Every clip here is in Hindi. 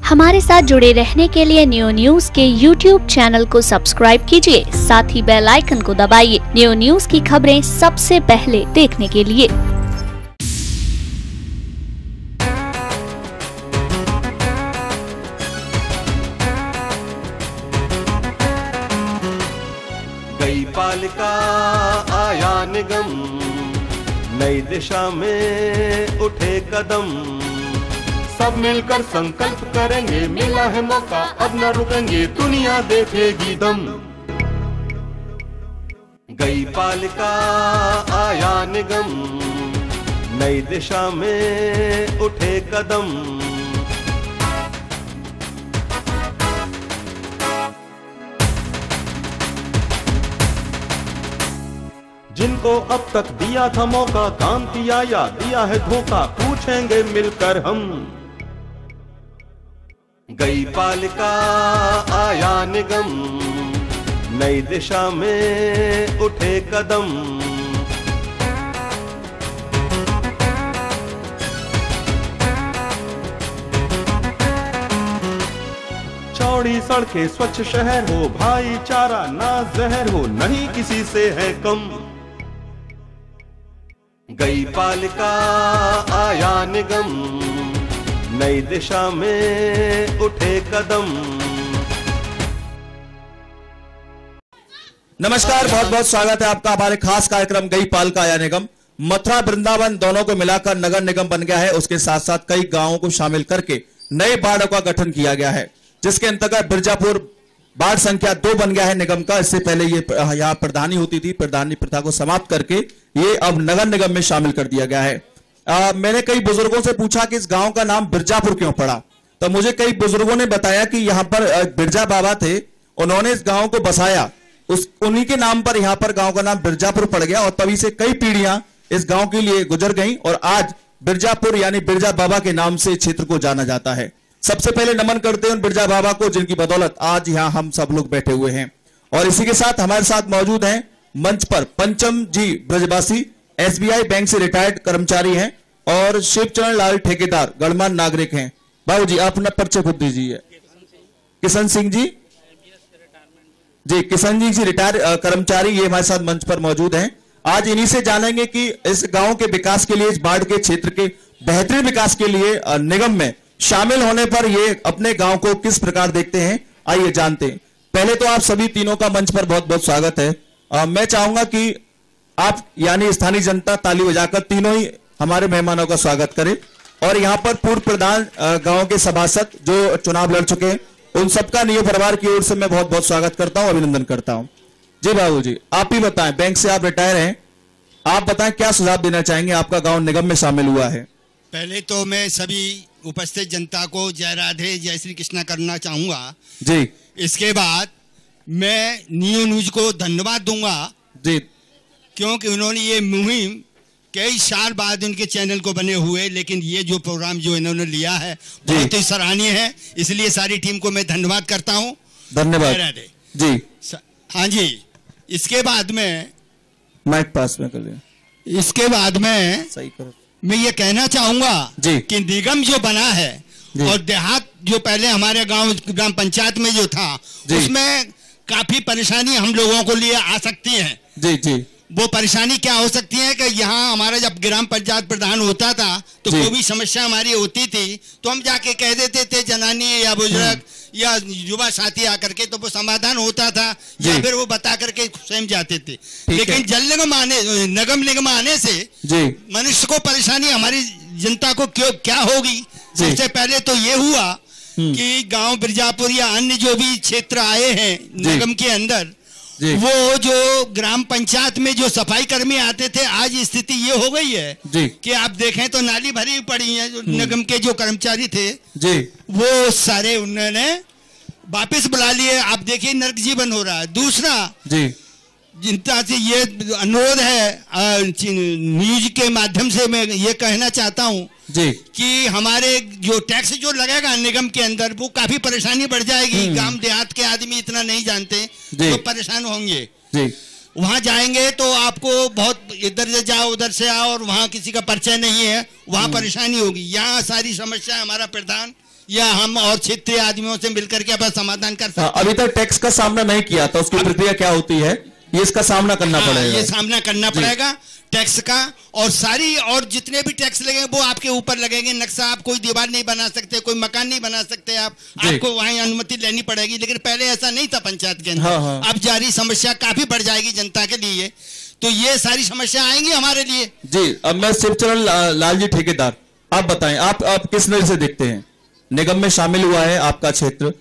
हमारे साथ जुड़े रहने के लिए न्यू न्यूज के YouTube चैनल को सब्सक्राइब कीजिए, साथ ही बेल आइकन को दबाइए न्यू न्यूज की खबरें सबसे पहले देखने के लिए। गई पालिका आया निगम, नई दिशा में उठे कदम, सब मिलकर संकल्प करेंगे, मिला है मौका अब न रुकेंगे, दुनिया देखेगी दम। गई पालिका आया निगम, नई दिशा में उठे कदम, जिनको अब तक दिया था मौका, काम किया या दिया है धोखा, पूछेंगे मिलकर हम। गई पालिका आया निगम, नई दिशा में उठे कदम, चौड़ी सड़कें स्वच्छ शहर हो, भाईचारा ना जहर हो, नहीं किसी से है कम। गई पालिका आया निगम, नई दिशा में उठे कदम। नमस्कार, बहुत बहुत स्वागत है आपका हमारे खास कार्यक्रम गई पालिका आया निगम। मथुरा वृंदावन दोनों को मिलाकर नगर निगम बन गया है। उसके साथ साथ कई गांवों को शामिल करके नए वार्डों का गठन किया गया है, जिसके अंतर्गत बिरजापुर वार्ड संख्या 2 बन गया है निगम का। इससे पहले ये यहाँ प्रधानी होती थी, प्रधानी प्रथा को समाप्त करके ये अब नगर निगम में शामिल कर दिया गया है। मैंने कई बुजुर्गों से पूछा कि इस गांव का नाम बिरजापुर क्यों पड़ा, तो मुझे कई बुजुर्गों ने बताया कि यहाँ पर बिरजा बाबा थे, उन्होंने इस गांव को बसाया, उन्हीं के नाम पर यहाँ पर गांव का नाम बिरजापुर पड़ गया और तभी से कई पीढ़ियां इस गांव के लिए गुजर गई और आज बिरजापुर यानी बिरजा बाबा के नाम से क्षेत्र को जाना जाता है। सबसे पहले नमन करते हैं उन बिरजा बाबा को जिनकी बदौलत आज यहाँ हम सब लोग बैठे हुए हैं। और इसी के साथ हमारे साथ मौजूद हैं मंच पर पंचम जी ब्रजवासी, SBI बैंक से रिटायर्ड कर्मचारी हैं और शिवचरण लाल ठेकेदार गणमान्य नागरिक हैं। बाबू जी आप अपना परिचय खुद दीजिए। किशन सिंह जी, किशन जी रिटायर्ड कर्मचारी, ये हमारे साथ मंच पर मौजूद हैं। आज इन्हीं से जानेंगे कि इस गांव के विकास के लिए, इस बाढ़ के क्षेत्र के बेहतरीन विकास के लिए निगम में शामिल होने पर ये अपने गांव को किस प्रकार देखते हैं, आइए जानते हैं। पहले तो आप सभी तीनों का मंच पर बहुत बहुत स्वागत है। मैं चाहूंगा कि आप यानी स्थानीय जनता ताली बजाकर तीनों ही हमारे मेहमानों का स्वागत करें और यहाँ पर पूर्व प्रधान गांव के सभासद जो चुनाव लड़ चुके हैं उन सबका नियो परिवार की ओर से मैं बहुत बहुत स्वागत करता हूं, अभिनंदन करता हूं। जी बाबू जी आप ही बताएं, बैंक से आप रिटायर हैं, आप बताएं क्या सुझाव देना चाहेंगे, आपका गांव निगम में शामिल हुआ है। पहले तो मैं सभी उपस्थित जनता को जय राधे जय श्री कृष्णा करना चाहूंगा जी। इसके बाद मैं न्यू न्यूज को धन्यवाद दूंगा जी, क्योंकि उन्होंने ये मुहिम कई साल बाद इनके चैनल को बने हुए, लेकिन ये जो प्रोग्राम जो इन्होंने लिया है बहुत ही सराहनीय है, इसलिए सारी टीम को मैं धन्यवाद करता हूँ। धन्यवाद जी। हाँ जी, इसके बाद में माइक पास में कर लिया। इसके बाद में सही करो, मैं ये कहना चाहूंगा कि निगम जो बना है और देहात जो पहले हमारे गांव ग्राम पंचायत में जो था उसमें काफी परेशानी हम लोगों को लिए आ सकती है। जी जी। वो परेशानी क्या हो सकती है कि यहाँ हमारा जब ग्राम पंचायत प्रधान होता था तो कोई भी समस्या हमारी होती थी तो हम जाके कह देते थे जनानी या बुजुर्ग या युवा साथी आकर के, तो वो समाधान होता था या फिर वो बता करके स्वयं जाते थे। लेकिन नगम निगम आने से मनुष्य को परेशानी, हमारी जनता को क्या होगी। सबसे पहले तो ये हुआ कि गांव बिरजापुर या अन्य जो भी क्षेत्र आए हैं निगम के अंदर, वो जो ग्राम पंचायत में जो सफाई कर्मी आते थे, आज स्थिति ये हो गई है कि आप देखें तो नाली भरी पड़ी है। जो निगम के जो कर्मचारी थे वो सारे उन्होंने वापस बुला लिए। आप देखिए नर्क जीवन हो रहा है। दूसरा जनता से ये अनुरोध है, न्यूज के माध्यम से मैं ये कहना चाहता हूँ कि हमारे जो टैक्स जो लगेगा निगम के अंदर वो काफी परेशानी बढ़ जाएगी। गांव देहात के आदमी इतना नहीं जानते तो परेशान होंगे। वहां जाएंगे तो आपको बहुत इधर से जाओ उधर से आओ और वहां किसी का परिचय नहीं है, वहां परेशानी होगी। यहाँ सारी समस्या हमारा प्रधान या हम और क्षेत्रीय आदमियों से मिलकर के अपना समाधान कर सकते हैं। अभी तक टैक्स का सामना नहीं किया था, उसकी प्रक्रिया क्या होती है, ये इसका सामना करना पड़ेगा। ये सामना करना पड़ेगा टैक्स का, और सारी और जितने भी टैक्स लगेंगे वो आपके ऊपर लगेंगे। नक्शा आप कोई दीवार नहीं बना सकते, कोई मकान नहीं बना सकते, आपको वहीं अनुमति लेनी पड़ेगी। लेकिन पहले ऐसा नहीं था पंचायत के अंदर। अब जारी समस्या काफी बढ़ जाएगी जनता के लिए, तो ये सारी समस्या आएंगी हमारे लिए। जी, अब मैं शिवचरण लाल जी ठेकेदार, आप बताएं, आप किस नजर से देखते हैं? निगम में शामिल हुआ है आपका क्षेत्र,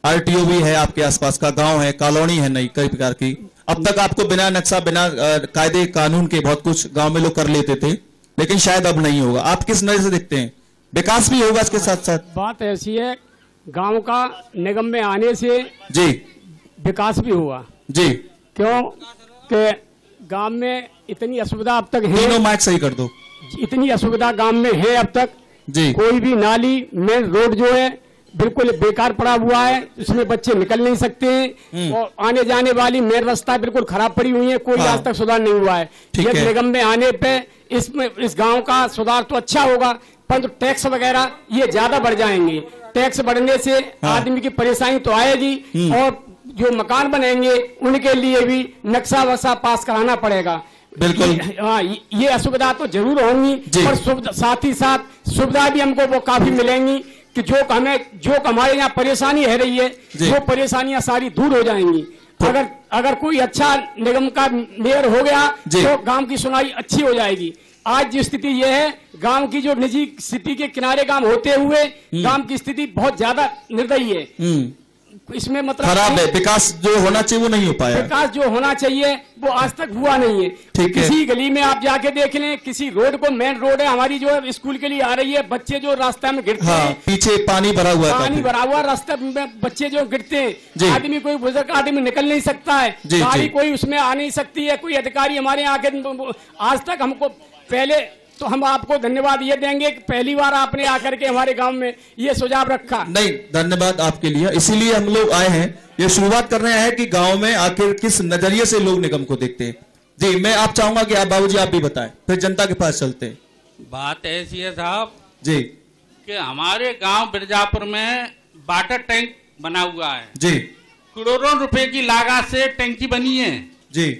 आरटीओ भी है, आपके आसपास का गांव है, कॉलोनी है, नई कई प्रकार की। अब तक आपको बिना नक्शा, बिना कायदे कानून के बहुत कुछ गांव में लोग कर लेते थे, लेकिन शायद अब नहीं होगा। आप किस नजर से देखते हैं? विकास भी होगा इसके साथ साथ? बात ऐसी है, गांव का निगम में आने से जी विकास भी हुआ जी। क्यों कि गांव में इतनी असुविधा अब तक है। तीनों माइक सही कर दो। इतनी असुविधा गांव में है अब तक जी। कोई भी नाली, मेन रोड जो है बिल्कुल बेकार पड़ा हुआ है, उसमें बच्चे निकल नहीं सकते हैं, और आने जाने वाली मेन रास्ता बिल्कुल खराब पड़ी हुई है, कोई आज तक सुधार नहीं हुआ है। ये निगम में आने पे इस गांव का सुधार तो अच्छा होगा, परंतु टैक्स वगैरह ये ज्यादा बढ़ जाएंगे। टैक्स बढ़ने से आदमी की परेशानी तो आएगी, और जो मकान बनेंगे उनके लिए भी नक्शा वसा पास कराना पड़ेगा। बिल्कुल। हाँ, ये असुविधा तो जरूर होंगी, पर साथ ही साथ सुविधा भी हमको वो काफी मिलेंगी कि जो हमारे यहाँ परेशानी है रही है, वो परेशानियां सारी दूर हो जाएंगी। अगर कोई अच्छा निगम का मेयर हो गया तो गांव की सुनाई अच्छी हो जाएगी। आज जो स्थिति ये है, गांव की जो निजी सिटी के किनारे गांव होते हुए गांव की स्थिति बहुत ज्यादा निर्दयी है। इसमें मतलब खराब है, विकास जो होना चाहिए वो नहीं हो पाया। विकास जो होना चाहिए वो आज तक हुआ नहीं है। किसी गली में आप जाके देख लें, किसी रोड को, मेन रोड है हमारी जो है स्कूल के लिए आ रही है, बच्चे जो रास्ते में गिरते हैं, पीछे पानी भरा हुआ है, पानी भरा हुआ रास्ते में बच्चे जो गिरते हैं, आदमी कोई बुजुर्ग आदमी निकल नहीं सकता है, गाड़ी कोई उसमें आ नहीं सकती है, कोई अधिकारी हमारे यहाँ आके आज तक हमको पहले तो हम आपको धन्यवाद ये देंगे कि पहली बार आपने आकर के हमारे गांव में ये सुझाव रखा। नहीं, धन्यवाद आपके लिए, इसीलिए हम लोग आए हैं, ये शुरुआत कर रहे हैं कि गांव में आखिर किस नजरिए से लोग निगम को देखते हैं। जी, मैं आप चाहूंगा कि आप बाबूजी आप भी बताएं, फिर जनता के पास चलते हैं। बात ऐसी है साहब जी कि हमारे गांव बिरजापुर में वाटर टैंक बना हुआ है जी, करोड़ों रुपए की लागत से टैंकी बनी है जी,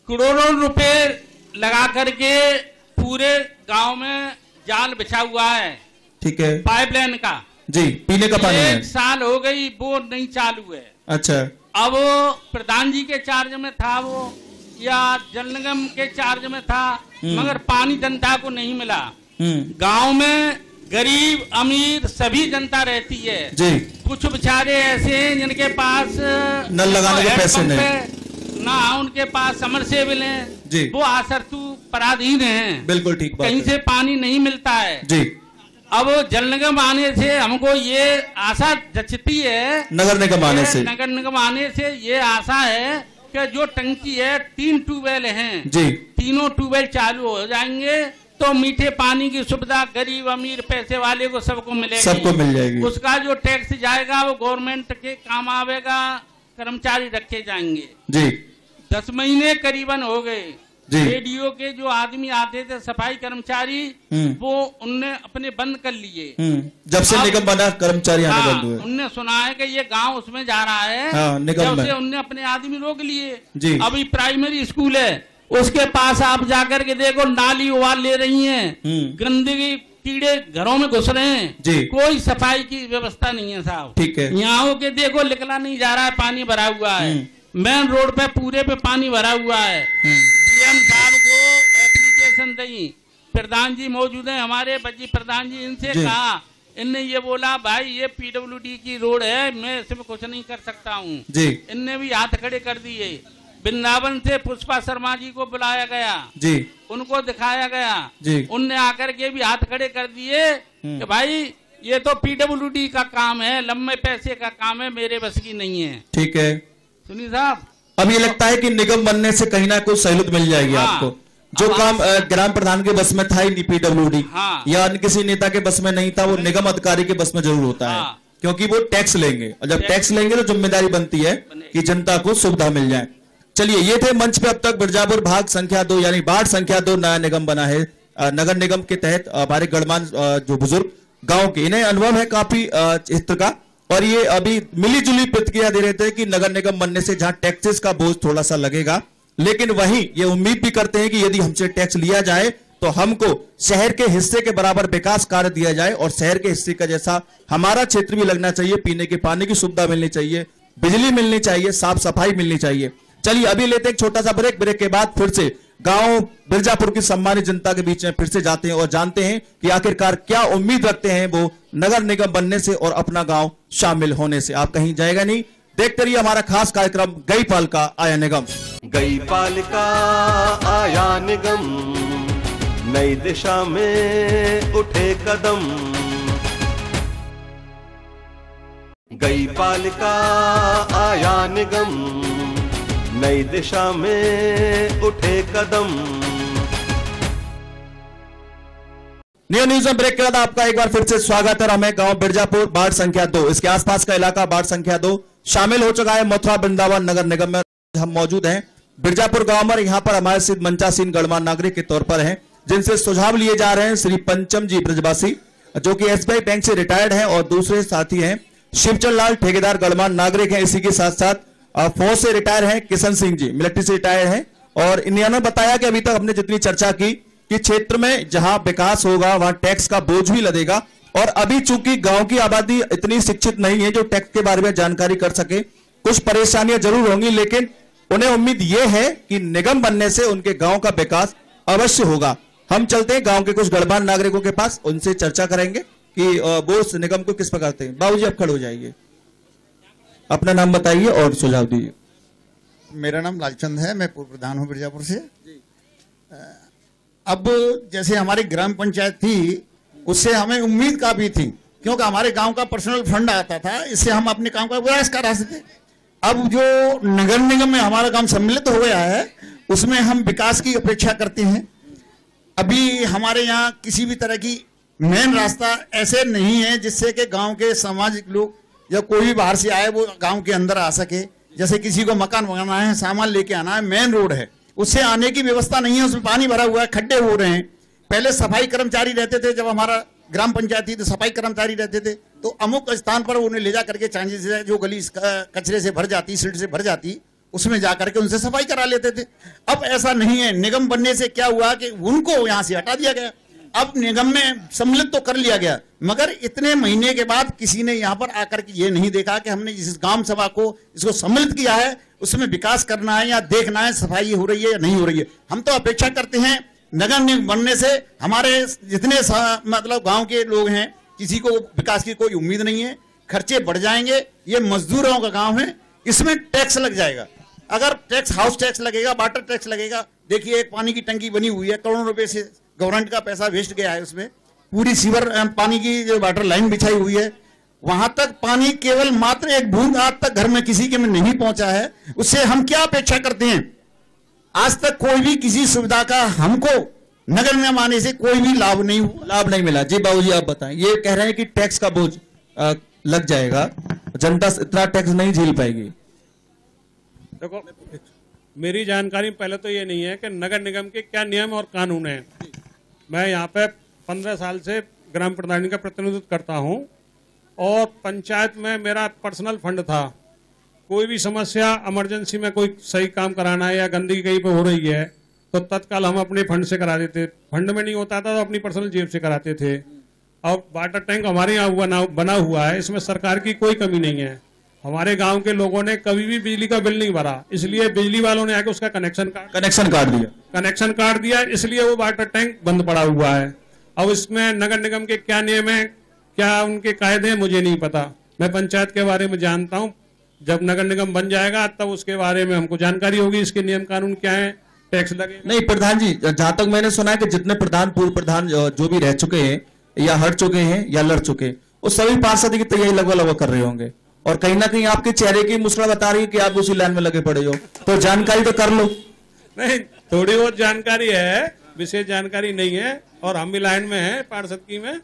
करोड़ों रुपए लगा करके पूरे गांव में जाल बिछा हुआ है, ठीक है, पाइपलाइन का जी, पीने का पानी है। 1 साल हो गई वो नहीं चालू है। अच्छा, अब प्रधान जी के चार्ज में था वो, या जल निगम के चार्ज में था, मगर पानी जनता को नहीं मिला। गांव में गरीब अमीर सभी जनता रहती है जी। कुछ बेचारे ऐसे हैं जिनके पास नल लगाने के पैसे नहीं, ना उनके पास समरसेबल हैं जी, वो आसरतू पराधीन हैं, बिल्कुल ठीक बात कहीं से पानी नहीं मिलता है जी। अब जल निगम आने से हमको ये आशा जचती है, नगर निगम आने से, नगर निगम आने से ये आशा है कि जो टंकी है 3 ट्यूबवेल हैं जी, तीनों ट्यूबवेल चालू हो जाएंगे तो मीठे पानी की सुविधा गरीब अमीर पैसे वाले को सबको मिलेगी, सबको मिल जाएगी। उसका जो टैक्स जाएगा वो गवर्नमेंट के काम आवेगा, कर्मचारी रखे जाएंगे जी। 10 महीने करीबन हो गए, रेडियो के जो आदमी आते थे सफाई कर्मचारी वो उनने अपने बंद कर लिए, जब से निगम बना कर्मचारी आने बंद हुए। उनने सुना है कि ये गांव उसमें जा रहा है, जब से उनने अपने आदमी रोक लिए। अभी प्राइमरी स्कूल है उसके पास आप जाकर के देखो, नाली उबाल ले रही है, गंदगी कीड़े घरों में घुस रहे हैं, कोई सफाई की व्यवस्था नहीं है साहब, ठीक है। यहाँ के देखो निकला नहीं जा रहा है, पानी भरा हुआ है, मेन रोड पे पूरे पे पानी भरा हुआ है। डीएम साहब को एप्लीकेशन दी, प्रधान जी मौजूद है हमारे बजी प्रधान जी, इनसे कहा, इनने ये बोला भाई ये पीडब्ल्यूडी की रोड है, मैं इसमें कुछ नहीं कर सकता हूँ। इनने भी हाथ खड़े कर दिए। वृंदावन से पुष्पा शर्मा जी को बुलाया गया जी, उनको दिखाया गया जी, उनने आकर के भी हाथ खड़े कर दिए कि भाई ये तो पीडब्ल्यूडी का काम है, लंबे पैसे का काम है, मेरे बस की नहीं है। ठीक है, सुनिए साहब, अब ये लगता है कि निगम बनने से कहीं ना कोई सहूलियत मिल जाएगी आपको, जो काम ग्राम प्रधान के बस में था ही नहीं, पीडब्ल्यूडी या अन्य किसी नेता के बस में नहीं था, वो निगम अधिकारी के बस में जरूर होता है, क्योंकि वो टैक्स लेंगे, और जब टैक्स लेंगे तो जिम्मेदारी बनती है कि जनता को सुविधा मिल जाए। चलिए, ये थे मंच पे अब तक बिरजापुर भाग संख्या 2 यानी वार्ड संख्या 2 नया निगम बना है। नगर निगम के तहत हमारे गणमान्य जो बुजुर्ग गांव के, इन्हें अनुभव है काफी क्षेत्र का, और ये अभी मिली जुली प्रतिक्रिया दे रहे थे कि नगर निगम बनने से जहां टैक्सेस का बोझ थोड़ा सा लगेगा, लेकिन वहीं ये उम्मीद भी करते हैं कि यदि हमसे टैक्स लिया जाए तो हमको शहर के हिस्से के बराबर विकास कार्य दिया जाए, और शहर के हिस्से का जैसा हमारा क्षेत्र भी लगना चाहिए, पीने के पानी की सुविधा मिलनी चाहिए, बिजली मिलनी चाहिए, साफ सफाई मिलनी चाहिए। चलिए अभी लेते हैं एक छोटा सा ब्रेक, ब्रेक के बाद फिर से गांव बिरजापुर की सम्मानित जनता के बीच में फिर से जाते हैं और जानते हैं कि आखिरकार क्या उम्मीद रखते हैं वो नगर निगम बनने से और अपना गांव शामिल होने से। आप कहीं जाएगा नहीं, देखते रहिए हमारा खास कार्यक्रम गई पालिका आया निगम। गई पालिका आया निगम, नई दिशा में उठे कदम। गई पालिका आया निगम, नई दिशा में उठे कदम। न्यू न्यूज में ब्रेक के बाद आपका एक बार फिर से स्वागत है। हमें गांव बिरजापुर वार्ड संख्या 2, इसके आसपास का इलाका वार्ड संख्या 2 शामिल हो चुका है मथुरा वृंदावन नगर निगम में। हम मौजूद हैं बिरजापुर गांव में। यहाँ पर हमारे सिद्ध मंचासीन गणमान्य नागरिक के तौर पर हैं, जिनसे सुझाव लिए जा रहे हैं श्री पंचम जी ब्रजवासी, जो कि SBI बैंक से रिटायर्ड हैं, और दूसरे साथी हैं शिवचंद लाल ठेकेदार गणमान्य नागरिक हैं। इसी के साथ साथ फौज से रिटायर हैं किशन सिंह जी, मिलिट्री से रिटायर हैं। और इन्होंने बताया कि अभी तक हमने जितनी चर्चा की कि क्षेत्र में जहां विकास होगा वहां टैक्स का बोझ भी लगेगा, और अभी चूंकि गांव की आबादी इतनी शिक्षित नहीं है जो टैक्स के बारे में जानकारी कर सके, कुछ परेशानियां जरूर होंगी, लेकिन उन्हें उम्मीद यह है कि निगम बनने से उनके गांव का विकास अवश्य होगा। हम चलते हैं गांव के कुछ गणमान्य नागरिकों के पास, उनसे चर्चा करेंगे कि वो इस निगम को किस प्रकार से। बाबूजी आप खड़े हो जाइए, अपना नाम बताइए और सुझाव दीजिए। मेरा नाम लालचंद है, मैं पूर्व प्रधान हूँ बिरजापुर से। अब जैसे हमारी ग्राम पंचायत थी, उससे हमें उम्मीद काफी थी, क्योंकि हमारे गांव का पर्सनल फंड आता था, इससे हम अपने काम का विकास करा सकते। अब जो नगर निगम में हमारा काम सम्मिलित हो गया है, उसमें हम विकास की अपेक्षा करते हैं। अभी हमारे यहाँ किसी भी तरह की मेन रास्ता ऐसे नहीं है जिससे कि गांव के सामाजिक लोग या कोई भी बाहर से आए वो गांव के अंदर आ सके। जैसे किसी को मकान बनाना है, सामान लेके आना है, मेन रोड है, उससे आने की व्यवस्था नहीं है, उसमें पानी भरा हुआ है, खड्डे हो रहे हैं। पहले सफाई कर्मचारी रहते थे, जब हमारा ग्राम पंचायत थी तो सफाई कर्मचारी रहते थे, तो अमुक स्थान पर उन्हें ले जा करके चांदी से जो गली कचरे से भर जाती, सिल्ट से भर जाती, उसमें जा करके उनसे सफाई करा लेते थे। अब ऐसा नहीं है। निगम बनने से क्या हुआ कि उनको यहां से हटा दिया गया। अब निगम में सम्मिलित तो कर लिया गया, मगर इतने महीने के बाद किसी ने यहाँ पर आकर के ये नहीं देखा कि हमने जिस ग्राम सभा को इसको सम्मिलित किया है उसमें विकास करना है या देखना है सफाई हो रही है या नहीं हो रही है। हम तो अपेक्षा करते हैं नगर निगम बनने से हमारे जितने मतलब गांव के लोग हैं, किसी को विकास की कोई उम्मीद नहीं है, खर्चे बढ़ जाएंगे। ये मजदूरों का गाँव है, इसमें टैक्स लग जाएगा। अगर टैक्स, हाउस टैक्स लगेगा, वाटर टैक्स लगेगा। देखिए एक पानी की टंकी बनी हुई है, करोड़ों रुपए से गवर्नमेंट का पैसा वेस्ट गया है उसमें। पूरी सीवर पानी की जो वाटर लाइन बिछाई हुई है, वहां तक पानी केवल मात्र एक बूंद आज तक घर में किसी के में नहीं पहुंचा है। उससे हम क्या अपेक्षा करते हैं? आज तक कोई भी किसी सुविधा का हमको नगर में आने से कोई भी लाभ नहीं मिला। जी बाबूजी आप बताएं, ये कह रहे हैं कि टैक्स का बोझ लग जाएगा, जनता इतना टैक्स नहीं झेल पाएगी। देखो, मेरी जानकारी पहले तो ये नहीं है कि नगर निगम के क्या नियम और कानून है। मैं यहाँ पे 15 साल से ग्राम प्रधानी का प्रतिनिधित्व करता हूँ, और पंचायत में मेरा पर्सनल फंड था। कोई भी समस्या, इमरजेंसी में कोई सही काम कराना है या गंदगी कहीं पे हो रही है तो तत्काल हम अपने फंड से करा देते। फंड में नहीं होता था तो अपनी पर्सनल जेब से कराते थे। और वाटर टैंक हमारे यहाँ बना हुआ है, इसमें सरकार की कोई कमी नहीं है। हमारे गांव के लोगों ने कभी भी बिजली का बिल नहीं भरा, इसलिए बिजली वालों ने आके उसका कनेक्शन काट दिया, इसलिए वो वाटर टैंक बंद पड़ा हुआ है। अब इसमें नगर निगम के क्या नियम है, क्या उनके कायदे हैं, मुझे नहीं पता। मैं पंचायत के बारे में जानता हूँ, जब नगर निगम बन जाएगा तब उसके बारे में हमको जानकारी होगी, इसके नियम कानून क्या है, टैक्स लगे। नहीं प्रधान जी, जहां तक मैंने सुना है कि जितने प्रधान, पूर्व प्रधान जो भी रह चुके हैं या हट चुके हैं या लड़ चुके हैं, वो सभी पार्षद की तैयारी लगभग कर रहे होंगे, और कहीं ना कहीं आपके चेहरे की मुस्कुराहट बता रही है कि आप उसी लाइन में लगे पड़े हो, तो जानकारी तो कर लो। नहीं, थोड़ी बहुत जानकारी है, विशेष जानकारी नहीं है, और हम भी लाइन में हैं पार्षद की में।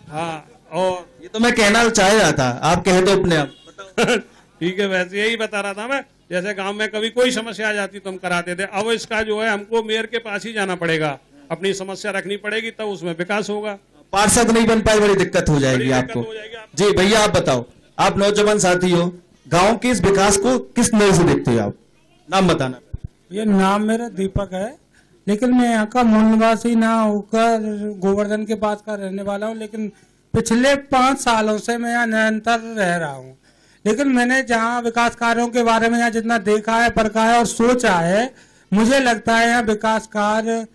हाँ, और ये तो मैं कहना चाह रहा था, आप कह दो अपने आप। ठीक है, वैसे यही बता रहा था मैं। जैसे गांव में कभी कोई समस्या आ जाती तो हम कराते थे, अब इसका जो है हमको मेयर के पास ही जाना पड़ेगा, अपनी समस्या रखनी पड़ेगी, तब उसमें विकास होगा। पार्षद नहीं बन पाए, बड़ी दिक्कत हो जाएगी आपको। जी भैया आप बताओ, आप नौजवान साथी हो, गांव के इस विकास को किस नजर से देखते हो आप? नाम बताना। ये नाम मेरा दीपक है, लेकिन मैं यहाँ का मूल निवासी ना होकर गोवर्धन के पास का रहने वाला हूँ, लेकिन पिछले 5 सालों से मैं यहाँ निरंतर रह रहा हूँ। लेकिन मैंने जहाँ विकास कार्यों के बारे में यहाँ जितना देखा है, परखा है और सोचा है, मुझे लगता है यहाँ विकास कार्य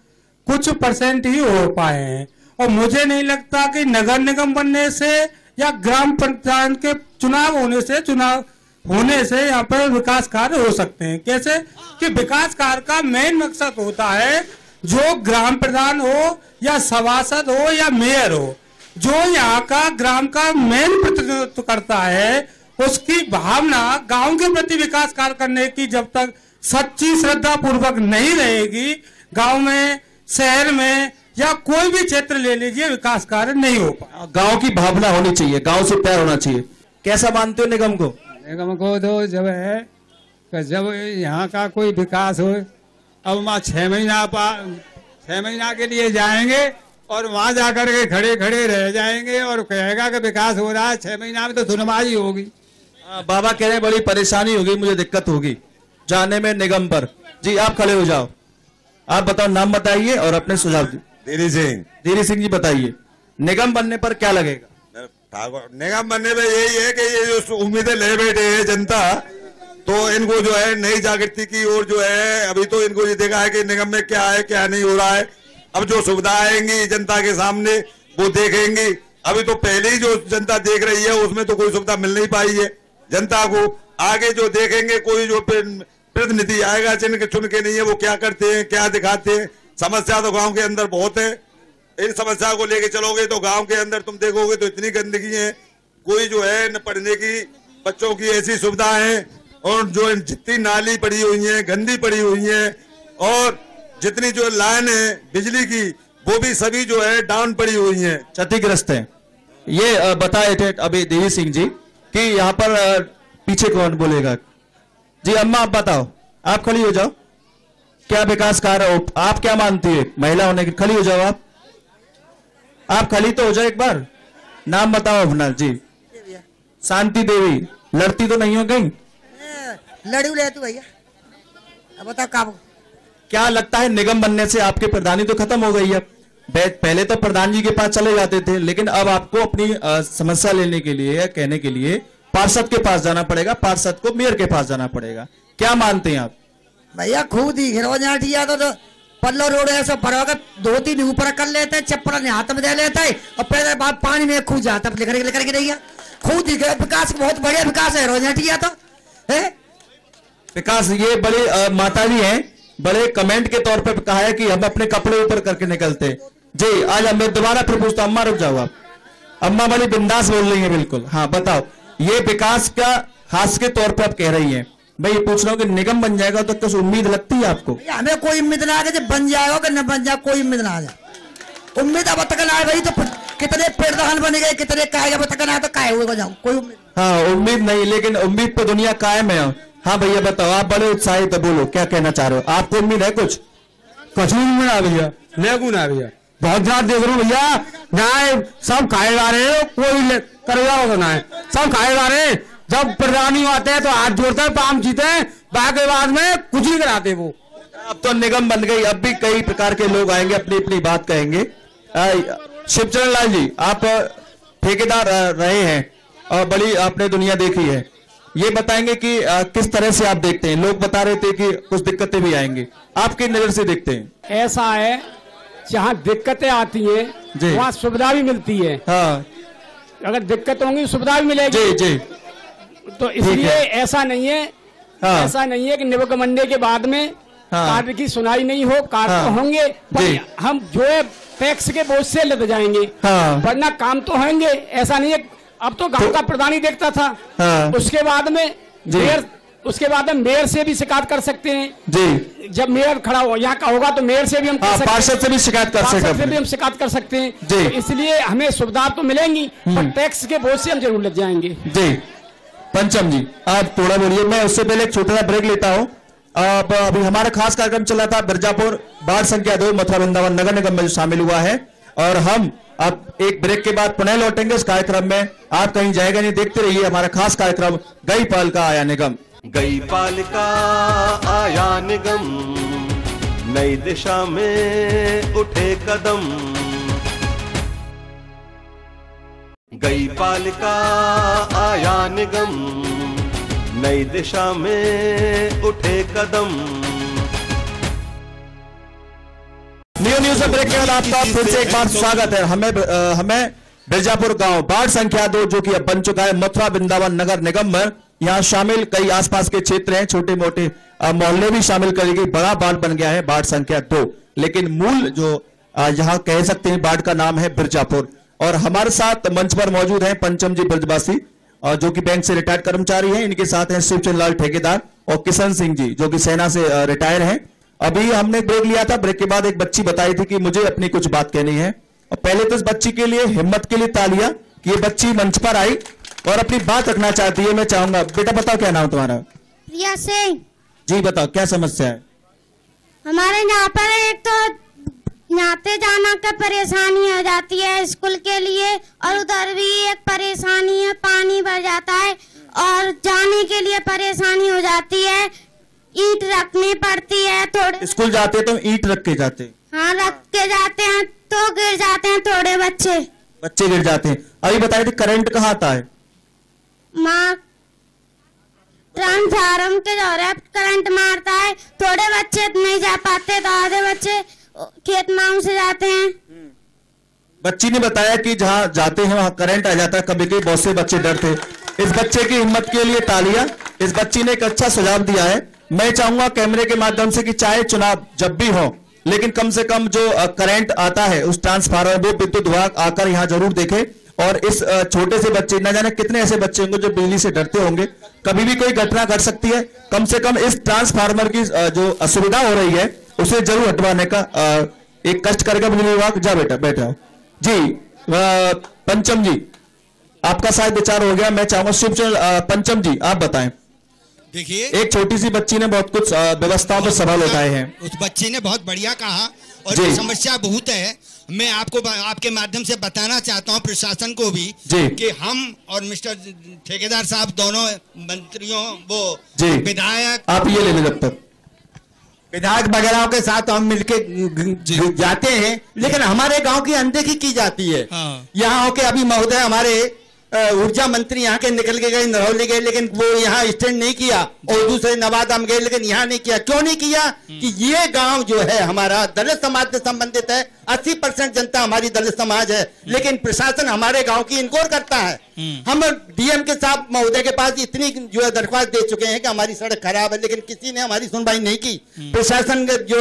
कुछ % ही हो पाए हैं। और मुझे नहीं लगता कि नगर निगम बनने से या ग्राम पंचायत के चुनाव होने से यहाँ पर विकास कार्य हो सकते हैं। कैसे कि विकास कार्य का मेन मकसद होता है जो ग्राम प्रधान हो या सभासद हो या मेयर हो, जो यहाँ का ग्राम का मेन प्रतिनिधित्व करता है, उसकी भावना गांव के प्रति विकास कार्य करने की जब तक सच्ची श्रद्धा पूर्वक नहीं रहेगी, गांव में, शहर में या कोई भी क्षेत्र ले लीजिए, विकास कार्य नहीं हो पाए। गांव की भावना होनी चाहिए, गांव से प्यार होना चाहिए। कैसा मानते हो निगम को? निगम को तो जब है कि जब यहाँ का कोई विकास हो, अब वहाँ 6 महीना के लिए जाएंगे और वहाँ जाकर के खड़े खड़े रह जाएंगे और कहेगा कि विकास हो रहा है, 6 महीना में तो सुनवाई होगी। बाबा कह रहे हैं बड़ी परेशानी होगी, मुझे दिक्कत होगी जाने में निगम पर। जी आप खड़े हो जाओ, आप बताओ, नाम बताइए और अपने सुझाव दीजिए। धीरे सिंह जी बताइए, निगम बनने पर क्या लगेगा? निगम बनने में यही है कि ये जो उम्मीदें ले बैठे हैं जनता, तो इनको जो है नई जागृति की ओर जो है, अभी तो इनको ये देखा है कि निगम में क्या है क्या नहीं हो रहा है। अब जो सुविधा आएंगी जनता के सामने वो देखेंगी। अभी तो पहले ही जो जनता देख रही है उसमें तो कोई सुविधा मिल नहीं पाई है जनता को। आगे जो देखेंगे कोई जो प्रतिनिधि आएगा चुन के नहीं है, वो क्या करते हैं क्या दिखाते हैं। समस्या तो गांव के अंदर बहुत है, इन समस्या को लेके चलोगे तो गांव के अंदर तुम देखोगे तो इतनी गंदगी है, कोई जो है न पढ़ने की बच्चों की ऐसी सुविधाएं हैं, और जो जितनी नाली पड़ी हुई है गंदी पड़ी हुई है, और जितनी जो लाइन है बिजली की वो भी सभी जो है डाउन पड़ी हुई है, क्षतिग्रस्त है। ये बताए थे अभी देवी सिंह जी कि यहाँ पर पीछे कौन बोलेगा। जी अम्मा आप बताओ, आप खड़ी हो जाओ, क्या विकास कार्य हो, आप क्या मानती है? महिला होने की खड़ी हो जाओ, आप खड़ी तो हो जाओ, एक बार नाम बताओ अपना। जी शांति देवी, लड़ती तो नहीं हो गई? लड़ू ले तू भैया, अब बताओ क्या लगता है निगम बनने से आपकी प्रधानी तो खत्म हो गई है? पहले तो प्रधान जी के पास चले जाते थे, लेकिन अब आपको अपनी समस्या लेने के लिए या कहने के लिए पार्षद के पास जाना पड़ेगा, पार्षद को मेयर के पास जाना पड़ेगा। क्या मानते हैं आप? भैया खुद ही घिरवा तो पल्लो रोड ऐसा भरवा 2-3 ऊपर कर लेते हैं, चप्पल हाथ में दे लेते हैं और पहले बाद पानी में खूब जाता लेकर के रहिए। खुद ही विकास बहुत बढ़िया विकास है रोजाटिया तो है विकास। ये बड़े माता जी हैं, बड़े कमेंट के तौर पर कहा है कि हम अपने कपड़े ऊपर करके निकलते हैं। जी आज मैं दोबारा फिर पूछता हूँ, अम्मा रुक जाओ, आप अम्मा बड़ी बिंदास बोल रही है बिल्कुल। हाँ बताओ, ये विकास का हास्य के तौर पर आप कह रही हैं, भाई पूछ रहा हूँ कि निगम बन जाएगा तो कुछ उम्मीद लगती है आपको? हमें कोई उम्मीद ना आ जब बन जाएगा कि न बन जाए, कोई उम्मीद ना आ जाए। उम्मीद अब तक ना आए भाई, तो कितने प्रधान बने गए, कितने कहे अब तक ना तो काहे हुए जाऊँ, कोई उम्मीद। हाँ उम्मीद नहीं, लेकिन उम्मीद पे दुनिया कायम है। हाँ भैया बताओ, आप बड़े उत्साहित बोलो, क्या कहना चाह रहे हो? आपको उम्मीद है कुछ? कुछ नहीं ना भैया, ना भैया, बहुत ज्यादा देख रहा हूँ भैया, ना सब खाए जा रहे हैं, कोई करेगा होगा ना, सब खाए जा रहे हैं। जब प्रधानी आते हैं तो हाथ जोड़ते हैं, पाम जीते हैं, बाकी बाद में कुछ नहीं कराते वो। अब तो निगम बन गई, अब भी कई प्रकार के लोग आएंगे, अपनी अपनी बात कहेंगे। शिवचरण लाल जी, आप ठेकेदार रहे हैं और बड़ी आपने दुनिया देखी है, ये बताएंगे कि किस तरह से आप देखते हैं? लोग बता रहे थे कि कुछ दिक्कतें भी आएंगी, आप किस नजर से देखते हैं? ऐसा है, जहाँ दिक्कतें आती है वहाँ सुविधा भी मिलती है। हाँ अगर दिक्कत होंगी सुविधा भी मिलेगी। जी जी, तो इसलिए ऐसा नहीं है, ऐसा नहीं है कि निगम बनने के बाद में कार्य की सुनाई नहीं हो, कार्य तो होंगे, पर हम जो है टैक्स के बोझ से लद जाएंगे, वरना काम तो होंगे। ऐसा नहीं है, अब तो गांव का प्रधान ही देखता था, उसके बाद में मेयर से भी शिकायत कर सकते हैं। जी जब मेयर खड़ा हो यहाँ का होगा तो मेयर से भी हम कर सकते हैं, पार्षद से भी शिकायत कर सकते हैं। तो इसलिए हमें सुविधा तो मिलेंगी, पर टैक्स के बोझ से हम जरूर लग जाएंगे। जी पंचम जी, आप थोड़ा बोलिए, मैं उससे पहले एक छोटा सा ब्रेक लेता हूँ। अब अभी हमारा खास कार्यक्रम चला था मिर्जापुर वार्ड संख्या 2 मथुरा वृंदावन नगर निगम में जो शामिल हुआ है, और हम अब एक ब्रेक के बाद पुनः लौटेंगे इस कार्यक्रम में। आप कहीं जाएगा नहीं, देखते रहिए हमारा खास कार्यक्रम गई पाल का आया निगम। गई पाल का आया निगम, नई दिशा में उठे कदम। गई पाल का आया निगम, नई दिशा में उठे कदम। न्यूज ब्रेक के बाद आपका फिर से एक बार स्वागत है। हमें बिरजापुर गांव वार्ड संख्या 2 जो कि अब बन चुका है मथुरा वृंदावन नगर निगम में, यहाँ शामिल कई आसपास के क्षेत्र हैं, छोटे मोटे मोहल्ले भी शामिल करी गई, बड़ा वार्ड बन गया है वार्ड संख्या 2। लेकिन मूल जो यहाँ कह सकते हैं वार्ड का नाम है बिरजापुर। और हमारे साथ मंच पर मौजूद है पंचम जी ब्रजवासी जो कि बैंक से रिटायर्ड कर्मचारी हैं। इनके साथ हैं शिवचंद लाल ठेकेदार और किशन सिंह जी जो कि सेना से रिटायर हैं। अभी हमने ब्रेक लिया था, ब्रेक के बाद एक बच्ची बताई थी कि मुझे अपनी कुछ बात कहनी है। और पहले तो इस बच्ची के लिए हिम्मत के लिए तालियां कि ये बच्ची मंच पर आई और अपनी बात रखना चाहती है। मैं चाहूंगा बेटा बताओ क्या नाम तुम्हारा? प्रिया सिंह। जी बताओ क्या समस्या है? हमारे यहाँ पर एक तो आते जाना का परेशानी हो जाती है स्कूल के लिए, और उधर भी एक परेशानी है, पानी भर जाता है और जाने के लिए परेशानी हो जाती है, ईंट रखनी पड़ती है। थोड़े स्कूल जाते हैं तो ईंट रख के जाते? हाँ रख के जाते हैं तो गिर जाते हैं, थोड़े बच्चे गिर जाते हैं। अभी बताए थे करंट कहाँ आता है? माँ ट्रांसफार्मर के द्वारा करंट मारता है, थोड़े बच्चे नहीं जा पाते तो आधे बच्चे खेत मांग से जाते हैं। बच्ची ने बताया कि जहाँ जाते हैं वहाँ करंट आ जाता है, कभी कभी बहुत से बच्चे डरते। इस बच्चे की हिम्मत के लिए तालियां। इस बच्ची ने एक अच्छा सुझाव दिया है। मैं चाहूंगा कैमरे के माध्यम से कि चाहे चुनाव जब भी हो, लेकिन कम से कम जो करंट आता है उस ट्रांसफार्मर वो विद्युत विभाग आकर यहाँ जरूर देखे। और इस छोटे से बच्चे, न जाने कितने ऐसे बच्चे होंगे जो बिजली से डरते होंगे, कभी भी कोई घटना घट सकती है। कम से कम इस ट्रांसफार्मर की जो असुविधा हो रही है उसे जरूर हटवाने का एक कष्ट करेगा बिजली विभाग। जा बेटा बैठा जी। पंचम जी आपका शायद विचार हो गया, मैं चाहूंगा शिवचंद पंचम जी आप बताएं। देखिए एक छोटी सी बच्ची ने बहुत कुछ व्यवस्थाओं पर सवाल उठाए हैं। उस बच्ची ने बहुत बढ़िया कहा और ये समस्या बहुत है। मैं आपको आपके माध्यम से बताना चाहता हूं प्रशासन को भी कि हम और मिस्टर ठेकेदार साहब दोनों मंत्रियों वो विधायक, आप ये ले लें जब तक, विधायक वगैरह के साथ हम मिलके जाते हैं, लेकिन हमारे गांव की अनदेखी की जाती है। यहाँ होके अभी महोदय हमारे ऊर्जा मंत्री यहाँ के निकल के गए, नरौली गए, लेकिन वो यहाँ स्टैंड नहीं किया। और दूसरे नवादा में गए लेकिन यहाँ नहीं किया। क्यों नहीं किया? कि ये गांव जो है हमारा दलित समाज से संबंधित है, 80% जनता हमारी दलित समाज है, लेकिन प्रशासन हमारे गांव की इनकोर करता है। हम डीएम के साहब महोदय के पास इतनी जो है दरख्वास्त दे चुके हैं कि हमारी सड़क खराब है, लेकिन किसी ने हमारी सुनवाई नहीं की। प्रशासन जो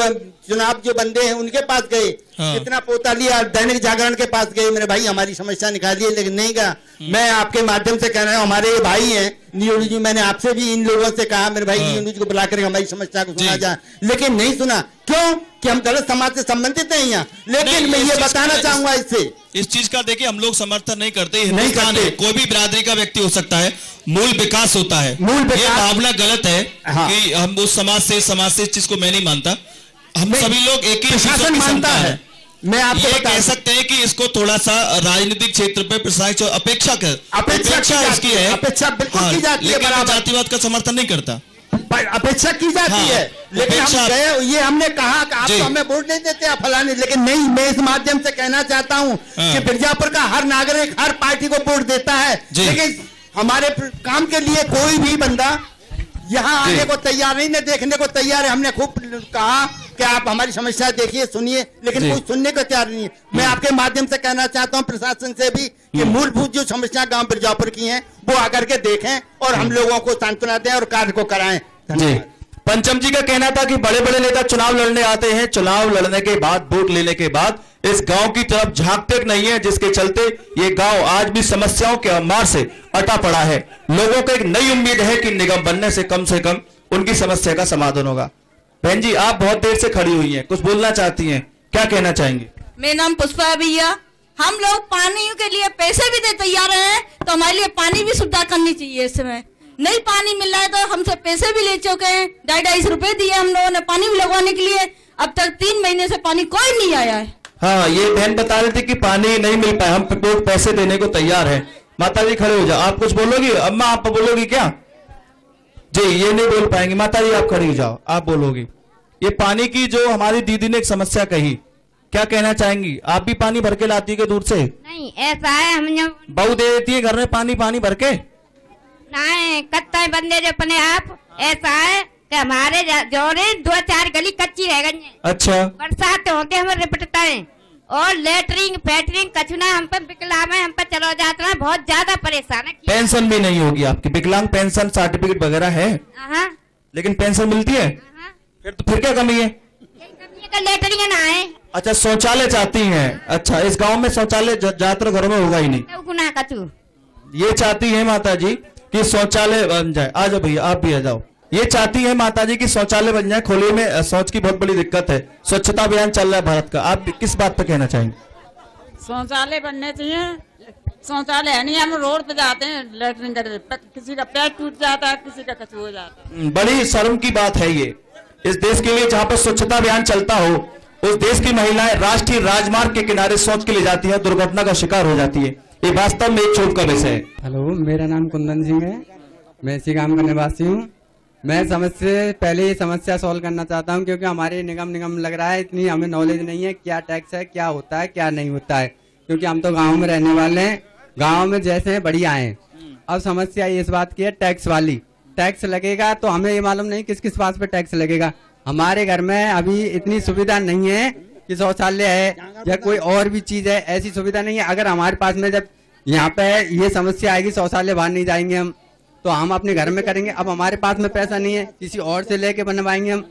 चुनाव जो बंदे हैं उनके पास गए, इतना पोता लिया, दैनिक जागरण के पास गए, मेरे भाई हमारी समस्या निकालिए, लेकिन नहीं कहा। मैं आपके माध्यम से कह रहा हूँ, हमारे भाई हैं न्यूज जी, मैंने आपसे भी इन लोगों से कहा मेरे भाई न्यूज को बुलाकर हमारी समस्या को सुना जाए, लेकिन नहीं सुना। क्यों? कि हम दलित समाज से संबंधित नहीं हैं। लेकिन मैं ये बताना चाहूंगा इससे, इस चीज का देखिए हम लोग समर्थन नहीं करते। हिंदुस्तान है, कोई भी बिरादरी का व्यक्ति हो सकता है, मूल विकास होता है। ये भावना गलत है कि हम उस समाज से इस चीज को मैं नहीं मानता। हम सभी लोग एक ही शासन मानता है। मैं आपको ये कह सकते हैं कि इसको थोड़ा सा राजनीतिक क्षेत्र पे प्रशासन अपेक्षा इसकी है, अपेक्षा बिल्कुल की जाती है, लेकिन जातिवाद का समर्थन नहीं करता। अपेक्षा की जाती है, लेकिन हम गए, ये हमने कहा कि आप तो हमें वोट नहीं देते आप फलाने, लेकिन नहीं, मैं इस माध्यम से कहना चाहता हूं कि बिरजापुर का हर नागरिक हर पार्टी को वोट देता है, लेकिन हमारे काम के लिए कोई भी बंदा यहाँ आने को तैयार नहीं, न देखने को तैयार है। हमने खूब कहा कि आप हमारी समस्या देखिए सुनिए, लेकिन कोई सुनने को तैयार नहीं है। मैं आपके माध्यम से कहना चाहता हूं प्रशासन से भी कि मूलभूत जो समस्या गांव बिरजापुर की हैं वो आकर के देखें और हम लोगों को सांत्वना दें और कार्य को कराएं। पंचम जी का कहना था कि बड़े बड़े नेता चुनाव लड़ने आते हैं, चुनाव लड़ने के बाद वोट लेने के बाद इस गांव की तरफ झांकते नहीं है, जिसके चलते ये गांव आज भी समस्याओं के मार से अटा पड़ा है। लोगों को एक नई उम्मीद है कि निगम बनने से कम उनकी समस्या का समाधान होगा। बहन जी आप बहुत देर से खड़ी हुई हैं, कुछ बोलना चाहती हैं, क्या कहना चाहेंगे? मेरा नाम पुष्पा है भैया। हम लोग पानी के लिए पैसे भी दे तैयार हैं, तो हमारे लिए पानी भी सुविधा करनी चाहिए। इस समय नहीं पानी मिल रहा है तो हमसे पैसे भी ले चुके हैं, 250 रुपए दिए हम लोगों ने पानी भी लगवाने के लिए। अब तक 3 महीने से पानी कोई नहीं आया है। हाँ, ये बहन बता रहे थे कि पानी नहीं मिल पाया, हम पैसे देने को तैयार है। माता जी खड़े हो जाओ, आप कुछ बोलोगी? अम्मा आप बोलोगी क्या? जी ये नहीं बोल पाएंगे। माता जी आप खड़ी हो जाओ, आप बोलोगी। ये पानी की जो हमारी दीदी ने एक समस्या कही, क्या कहना चाहेंगी? आप भी पानी भर के लाती है दूर से? नहीं ऐसा है, हम बहू दे देती है घर में पानी भर के? नहीं, कत्ता बंदे जो अपने आप। ऐसा है कि हमारे जोड़े 2-4 गली कच्ची रह गई है। अच्छा। बरसात होते हमें रिपटता है और लेटरिंग फैटरिंग कचुना हम पे विकलांग है, हम पे चलो जाते हैं, बहुत ज्यादा परेशान है। पेंशन भी नहीं होगी आपकी? विकलांग पेंशन सर्टिफिकेट वगैरह है? लेकिन पेंशन मिलती है? फिर क्या कमी है? लेटरिंग ना है। अच्छा, शौचालय चाहती हैं? अच्छा, इस गांव में शौचालय ज्यादातर घरों में होगा ही नहीं। ये चाहती है माता जी कि शौचालय बन जाए। आ जाओ भैया, आप भी आ जाओ। ये चाहती है माता जी कि शौचालय बन जाए। खुले में शौच की बहुत बड़ी दिक्कत है, स्वच्छता अभियान चल रहा है भारत का। आप किस बात पर कहना चाहेंगे? शौचालय बनने चाहिए। शौचालय है नहीं, हम रोड पे जाते हैं लेटरिन करने, किसी का पैर टूट जाता है, किसी का कुछ हो जाता है। बड़ी शर्म की बात है ये इस देश के लिए, जहाँ पर स्वच्छता अभियान चलता हो उस देश की महिलाएं राष्ट्रीय राजमार्ग के किनारे शौच के लिए जाती है, दुर्घटना का शिकार हो जाती है। ये वास्तव में एक क्षोभ का विषय है। हेलो, मेरा नाम कुंदन सिंह है, मैं इसी गांव का निवासी हूँ। मैं पहले ये समस्या सॉल्व करना चाहता हूँ, क्योंकि हमारे निगम लग रहा है इतनी हमें नॉलेज नहीं है क्या टैक्स है, क्या होता है, क्या नहीं होता है, क्योंकि हम तो गाँव में रहने वाले हैं। गाँव में जैसे बढ़िया है। अब समस्या इस बात की है टैक्स वाली। टैक्स लगेगा तो हमें ये मालूम नहीं किस किस बात पे टैक्स लगेगा। हमारे घर में अभी इतनी सुविधा नहीं है कि शौचालय है या कोई और भी चीज है, ऐसी सुविधा नहीं है। अगर हमारे पास में जब यहाँ पे ये समस्या आएगी शौचालय बाहर नहीं जाएंगे हम, तो हम अपने घर में करेंगे। अब हमारे पास में पैसा नहीं है, किसी और से लेके बनवाएंगे हम,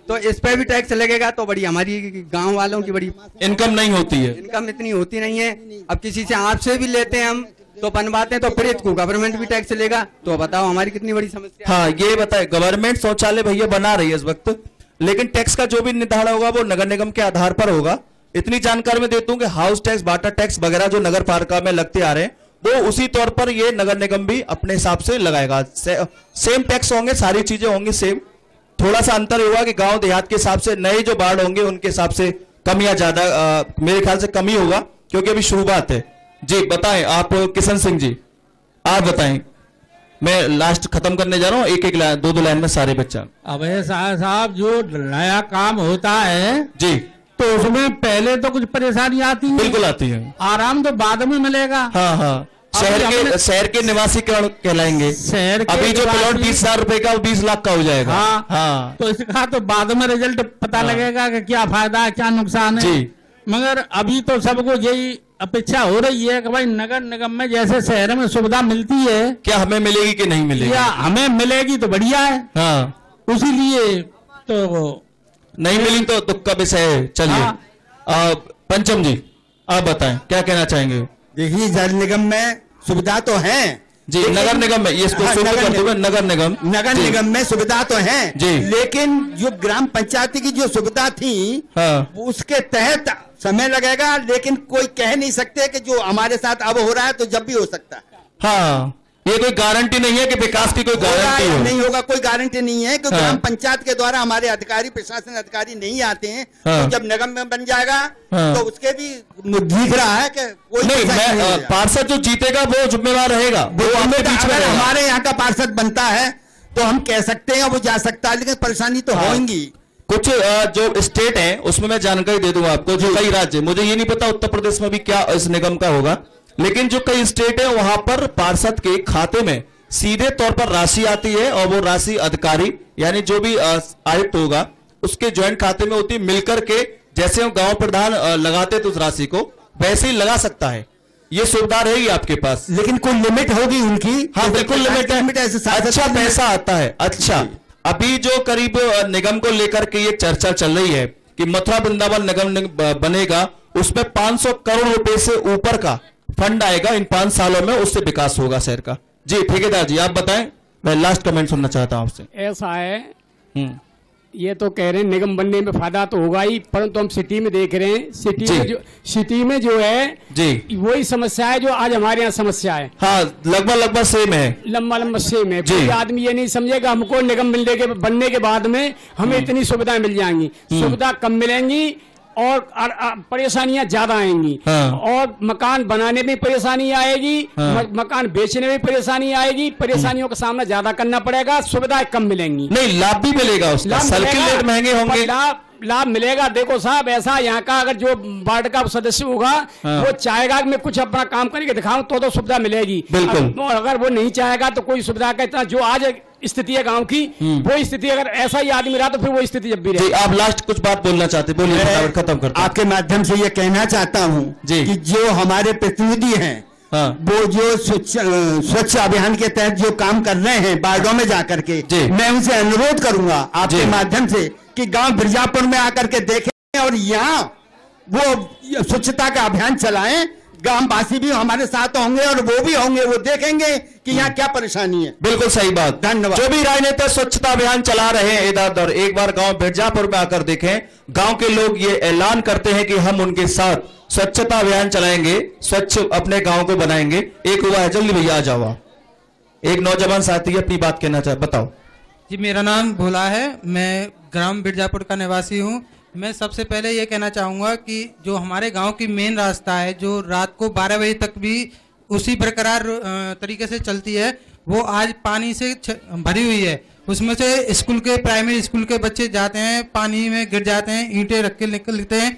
तो इस पे भी टैक्स लगेगा। तो बड़ी हमारी गांव वालों की बड़ी इनकम नहीं होती है, इनकम इतनी होती नहीं है। अब किसी से आपसे भी लेते हैं हम तो बनवाते हैं, तो फिर इसको गवर्नमेंट भी टैक्स लेगा। तो बताओ हमारी कितनी बड़ी समस्या। हाँ, ये बताए गवर्नमेंट शौचालय भैया बना रही है इस वक्त, लेकिन टैक्स का जो भी निर्धारण होगा वो नगर निगम के आधार पर होगा। इतनी जानकारी मैं देता हूँ कि हाउस टैक्स, वाटर टैक्स वगैरह जो नगर पालिका में लगते आ रहे हैं वो उसी तौर पर ये नगर निगम भी अपने हिसाब से लगाएगा। सेम टैक्स होंगे, सारी चीजें होंगी सेम। थोड़ा सा अंतर होगा कि गांव देहात के हिसाब से नए जो वार्ड होंगे उनके हिसाब से कम या ज्यादा, मेरे ख्याल से कम ही होगा, क्योंकि अभी शुरुआत है। जी बताएं आप, किशन सिंह जी आप बताएं। मैं लास्ट खत्म करने जा रहा हूँ, एक लाइन, दो लाइन में सारे बच्चा। अब साहब जो नया काम होता है जी, तो उसमें पहले तो कुछ परेशानी आती है। बिल्कुल आती है। आराम तो बाद में मिलेगा। हाँ हाँ, शहर के निवासी कहलाएंगे। शहर के अभी जो प्लॉट 20,000 रुपए का 20 लाख का हो जाएगा। हाँ हाँ, तो इसका तो बाद में रिजल्ट पता लगेगा कि क्या फायदा है क्या नुकसान है जी। मगर अभी तो सबको यही अपेक्षा हो रही है कि भाई नगर निगम में जैसे शहर में सुविधा मिलती है, क्या हमें मिलेगी कि नहीं मिलेगी? या हमें मिलेगी तो बढ़िया है। हाँ, उसीलिए तो नहीं मिली तो दुख का विषय है। चलिए पंचम जी आप बताएं क्या कहना चाहेंगे? देखिए, जल निगम में सुविधा तो है जी, नगर निगम में ये नगर निगम में सुविधा तो है जी, लेकिन जो ग्राम पंचायत की जो सुविधा थी उसके तहत समय लगेगा, लेकिन कोई कह नहीं सकते कि जो हमारे साथ अब हो रहा है तो जब भी हो सकता है। हाँ, ये कोई गारंटी नहीं है कि विकास की कोई गारंटी हो। नहीं होगा, कोई गारंटी नहीं है कि ग्राम पंचायत के द्वारा हमारे अधिकारी, प्रशासन अधिकारी नहीं आते हैं। तो जब निगम में बन जाएगा तो उसके भी दिख रहा है कि कोई नहीं, पार्षद जो जीतेगा वो जिम्मेवार रहेगा। हमारे यहाँ का पार्षद बनता है तो हम कह सकते हैं वो जा सकता है, लेकिन परेशानी तो होंगी। कुछ जो स्टेट है उसमें मैं जानकारी दे दूंगा आपको, जो कई राज्य, मुझे ये नहीं पता उत्तर प्रदेश में भी क्या इस निगम का होगा, लेकिन जो कई स्टेट है वहां पर पार्षद के खाते में सीधे तौर पर राशि आती है और वो राशि अधिकारी यानी जो भी आयुक्त होगा उसके ज्वाइंट खाते में होती है। मिलकर के जैसे हम गांव प्रधान लगाते थे उस राशि को वैसे ही लगा सकता है। ये सुविधा रहेगी आपके पास, लेकिन कोई लिमिट होगी उनकी। हाँ बिल्कुल लिमिट है, अच्छा पैसा आता है। अच्छा, अभी जो करीब निगम को लेकर के ये चर्चा चल रही है कि मथुरा वृंदावन निगम बनेगा, उसमें 500 करोड़ रुपए से ऊपर का फंड आएगा इन 5 सालों में, उससे विकास होगा शहर का। जी ठेकेदार जी आप बताएं, मैं लास्ट कमेंट सुनना चाहता हूं आपसे। ऐसा है, ये तो कह रहे हैं निगम बनने में फायदा तो होगा ही, परंतु हम सिटी में देख रहे हैं, सिटी में जो है जी वही समस्या है जो आज हमारे यहाँ समस्या है। हाँ, लगभग सेम है, लंबा सेम है। कोई आदमी ये नहीं समझेगा हमको निगम बनने के बाद में हमें इतनी सुविधाएं मिल जाएंगी। सुविधा कम मिलेंगी और परेशानियां ज्यादा आएंगी। और मकान बनाने में परेशानी आएगी, मकान बेचने में परेशानी आएगी, परेशानियों का सामना ज्यादा करना पड़ेगा, सुविधाएं कम मिलेंगी। नहीं, लाभ भी मिलेगा उसका, सर्किल रेट महंगे होंगे, लाभ मिलेगा। देखो साहब, ऐसा यहाँ का अगर जो वार्ड का सदस्य होगा वो चाहेगा कि मैं कुछ अपना काम करके दिखाऊं तो सुविधा मिलेगी। बिल्कुल। अगर वो नहीं चाहेगा तो कोई सुविधा का इतना जो आज स्थिति है गांव की, वो स्थिति अगर ऐसा ही आदमी रहा तो फिर वो स्थिति जब भी रहे। आप लास्ट कुछ बात बोलना चाहते, बोलिए, खत्म करते। आपके माध्यम से ये कहना चाहता हूँ कि जो हमारे प्रतिनिधि हैं वो जो स्वच्छ अभियान के तहत जो काम कर रहे हैं वार्डों में जाकर के, मैं उनसे अनुरोध करूंगा आपके माध्यम से कि गांव बिरजापुर में आकर के देखें और यहाँ वो स्वच्छता का अभियान चलाएं। गांव वासी भी हमारे साथ होंगे और वो भी होंगे, वो देखेंगे कि यहाँ क्या परेशानी है। बिल्कुल सही बात, धन्यवाद। जो भी राजनेता स्वच्छता अभियान चला रहे हैं इधर उधर, एक बार गांव बिरजापुर में आकर देखें। गांव के लोग ये ऐलान करते हैं कि हम उनके साथ स्वच्छता अभियान चलाएंगे, स्वच्छ अपने गांव को बनाएंगे। एक हुआ है, जल्दी भैया आ जाओ। एक नौजवान साथी अपनी बात कहना चाहे, बताओ जी। मेरा नाम भोला है, मैं ग्राम बिरजापुर का निवासी हूँ। मैं सबसे पहले ये कहना चाहूँगा कि जो हमारे गांव की मेन रास्ता है जो रात को 12 बजे तक भी उसी बरकरार तरीके से चलती है, वो आज पानी से भरी हुई है। उसमें से स्कूल के, प्राइमरी स्कूल के बच्चे जाते हैं, पानी में गिर जाते हैं, ईंटें रख के निकलते हैं,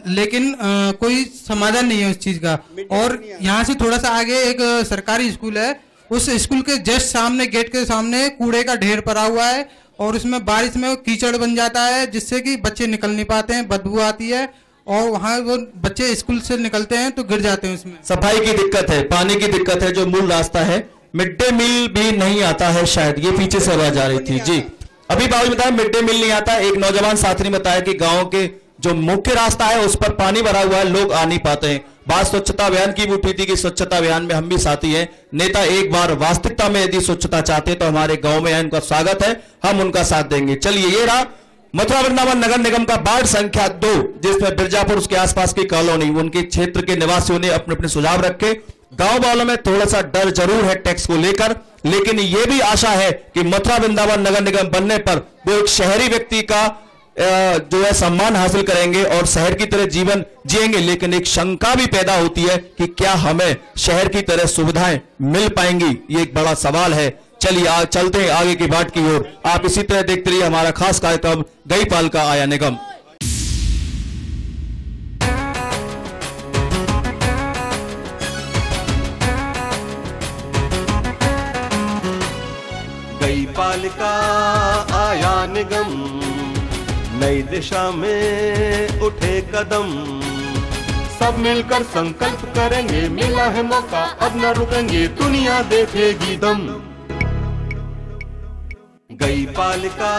लेकिन कोई समाधान नहीं है उस चीज़ का। और यहाँ से थोड़ा सा आगे एक सरकारी स्कूल है, उस स्कूल के जस्ट सामने, गेट के सामने कूड़े का ढेर पड़ा हुआ है और उसमें बारिश में कीचड़ बन जाता है, जिससे कि बच्चे निकल नहीं पाते हैं, बदबू आती है और वहाँ वो बच्चे स्कूल से निकलते हैं तो गिर जाते हैं। उसमें सफाई की दिक्कत है, पानी की दिक्कत है, जो मूल रास्ता है। मिड डे मील भी नहीं आता है शायद, ये पीछे से आवाज आ रही थी जी। अभी बाबू बताया मिड डे मील नहीं आता। एक नौजवान साथी ने बताया कि गाँव के जो मुख्य रास्ता है उस पर पानी भरा हुआ है, लोग आ नहीं पाते हैं। बात स्वच्छता अभियान की भी उठी थी कि स्वच्छता अभियान में हम भी साथी हैं। नेता एक बार वास्तविकता में यदि स्वच्छता चाहते हैं तो हमारे गांव में आए, उनका स्वागत है, हम उनका साथ देंगे। चलिए, ये रहा मथुरा वृंदावन नगर निगम का वार्ड संख्या 2, जिसमें बिरजापुर उसके आसपास की कॉलोनी, उनके क्षेत्र के निवासियों ने अपने अपने सुझाव रखे। गांव वालों में थोड़ा सा डर जरूर है टैक्स को लेकर, लेकिन यह भी आशा है कि मथुरा वृंदावन नगर निगम बनने पर वो एक शहरी व्यक्ति का जो है सम्मान हासिल करेंगे और शहर की तरह जीवन जिएंगे। लेकिन एक शंका भी पैदा होती है कि क्या हमें शहर की तरह सुविधाएं मिल पाएंगी, ये एक बड़ा सवाल है। चलिए चलते हैं आगे की बात की ओर। आप इसी तरह देखते रहिए हमारा खास कार्यक्रम गईपाल का आया निगम। गईपाल का आया निगम, नई दिशा में उठे कदम, सब मिलकर संकल्प करेंगे, मिला है मौका अब न रुकेंगे, दुनिया देखेगी दम। गईपाल का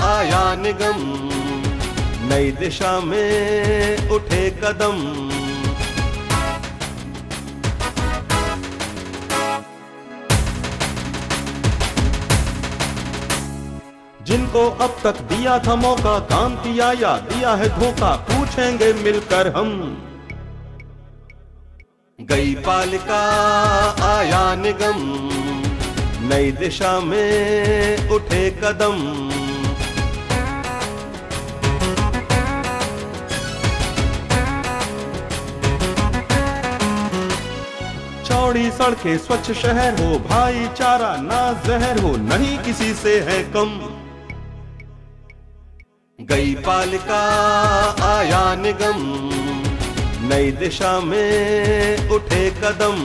आया निगम, नई दिशा में उठे कदम, जिनको अब तक दिया था मौका, काम किया या दिया है धोखा, पूछेंगे मिलकर हम। गईपाल का आया निगम, नई दिशा में उठे कदम, चौड़ी सड़कें, स्वच्छ शहर हो, भाईचारा ना जहर हो, नहीं किसी से है कम। गईपाल का आया निगम, नई दिशा में उठे कदम।